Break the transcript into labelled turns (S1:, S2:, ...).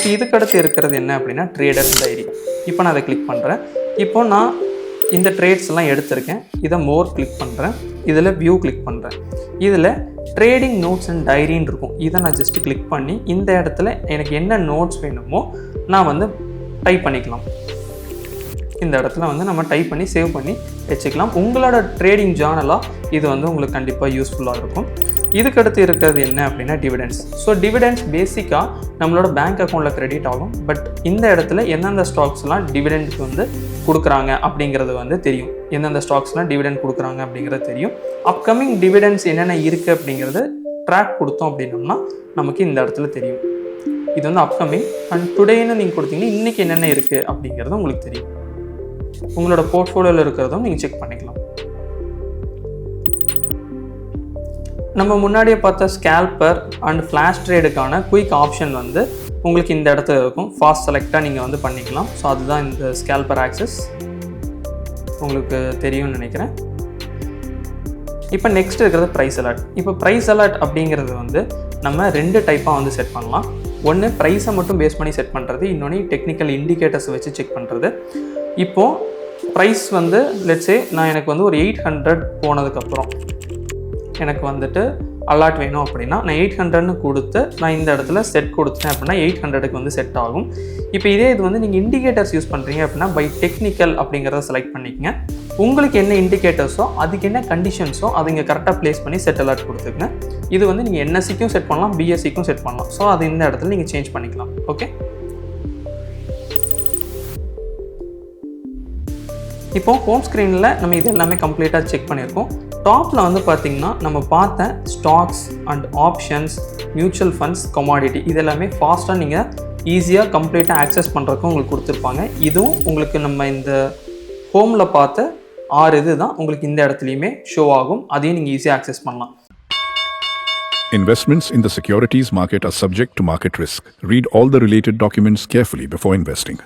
S1: இப்போ இதுக்கடுத்து இருக்கிறது என்ன அப்படின்னா ட்ரேடர்ஸ் டைரி. இப்போ நான் அதை கிளிக் பண்ணுறேன். இப்போ நான் இந்த ட்ரேட்ஸ்லாம் எடுத்திருக்கேன். இதை மோர் கிளிக் பண்ணுறேன். இதில் வியூ கிளிக் பண்ணுறேன். இதில் ட்ரேடிங் நோட்ஸ் அண்ட் டைரின்னு இருக்கும். இதை நான் ஜஸ்ட்டு கிளிக் பண்ணி இந்த இடத்துல எனக்கு என்ன நோட்ஸ் வேணுமோ நான் வந்து டைப் பண்ணிக்கலாம். இந்த இடத்துல வந்து நம்ம டைப் பண்ணி சேவ் பண்ணி வச்சுக்கலாம். உங்களோட ட்ரேடிங் ஜேர்னலாக இது வந்து உங்களுக்கு கண்டிப்பாக யூஸ்ஃபுல்லாக இருக்கும். இதுக்கடுத்து இருக்கிறது என்ன அப்படின்னா டிவிடெண்ட்ஸ். ஸோ டிவிடெண்ட்ஸ் பேசிக்காக நம்மளோட பேங்க் அக்கௌண்ட்டில் கிரெடிட் ஆகும். பட் இந்த இடத்துல எந்தெந்த ஸ்டாக்ஸ்லாம் டிவிடெண்ட்க்கு வந்து கொடுக்குறாங்க அப்படிங்கிறது வந்து தெரியும். எந்தெந்த ஸ்டாக்ஸ்லாம் டிவிடெண்ட் கொடுக்குறாங்க அப்படிங்கிறது தெரியும். அப்கமிங் டிவிடெண்ட்ஸ் என்னென்ன இருக்குது அப்படிங்கிறது ட்ராக் கொடுத்தோம் அப்படின்னோம்னா நமக்கு இந்த இடத்துல தெரியும். இது வந்து அப்கமிங் அண்ட் டுடேன்னு நீங்கள் கொடுத்தீங்கன்னா இன்றைக்கி என்னென்ன இருக்குது அப்படிங்கிறது உங்களுக்கு தெரியும். உங்களோட போர்ட்ஃபோலியோவில் இருக்கிறதும் நீங்கள் செக் பண்ணிக்கலாம். நம்ம முன்னாடியே பார்த்த ஸ்கேல்பர் அண்ட் ஃப்ளாஷ் ட்ரேடுக்கான குயிக் ஆப்ஷன் வந்து உங்களுக்கு இந்த இடத்துல இருக்கும். ஃபாஸ்ட் செலக்டாக நீங்கள் வந்து பண்ணிக்கலாம். ஸோ அதுதான் இந்த ஸ்கேல்பர் ஆக்சஸ், உங்களுக்கு தெரியும்னு நினைக்கிறேன். இப்போ நெக்ஸ்ட் இருக்கிறது ப்ரைஸ் அலர்ட். இப்போ ப்ரைஸ் அலர்ட் அப்படிங்கிறது வந்து நம்ம 2 டைப்பாக வந்து செட் பண்ணலாம். ஒன்று ப்ரைஸை மட்டும் பேஸ் பண்ணி செட் பண்ணுறது, இன்னொன்று டெக்னிக்கல் இண்டிகேட்டர்ஸ் வச்சு செக் பண்ணுறது. இப்போது ப்ரைஸ் வந்து லெட்ஸே நான் எனக்கு வந்து ஒரு 800 போனதுக்கப்புறம் எனக்கு வந்துட்டு அலர்ட் வேணும் அப்படின்னா நான் 800ன்னு கொடுத்து நான் இந்த இடத்துல செட் கொடுத்தேன் அப்படின்னா 800க்கு வந்து செட் ஆகும். இப்போ இதே இது வந்து நீங்கள் இண்டிகேட்டர்ஸ் யூஸ் பண்ணுறீங்க அப்படின்னா பை டெக்னிக்கல் அப்படிங்கிறத செலக்ட் பண்ணிக்கங்க. உங்களுக்கு என்ன இண்டிகேட்டர்ஸோ அதுக்கு என்ன கண்டிஷன்ஸோ அதை இங்கே கரெக்டாக ப்ளேஸ் பண்ணி செட் அலர்ட் கொடுத்துக்கங்க. இது வந்து நீங்கள் என்எஸ்சிக்கும் செட் பண்ணலாம், பிஎஸ்சிக்கும் செட் பண்ணலாம். ஸோ அது இந்த இடத்துல நீங்கள் சேஞ்ச் பண்ணிக்கலாம். ஓகே, இப்போ ஹோம் ஸ்க்ரீனில் நம்ம இது எல்லாமே கம்ப்ளீட்டாக செக் பண்ணியிருக்கோம். டாப்பில் வந்து பார்த்திங்கன்னா நம்ம பார்த்த stocks and options, mutual funds, commodity இது எல்லாமே ஃபாஸ்ட்டாக நீங்கள் ஈஸியாக கம்ப்ளீட்டாக ஆக்சஸ் பண்ணுறதுக்கும் உங்களுக்கு கொடுத்துருப்பாங்க. இதுவும் உங்களுக்கு நம்ம இந்த ஹோமில் பார்த்த 6 இது தான் உங்களுக்கு இந்த இடத்துலையுமே ஷோ ஆகும். அதையும் நீங்கள் ஈஸியாக ஆக்சஸ் பண்ணலாம்.
S2: Investments in the securities market are subject to market risk. Read all the related documents carefully before investing.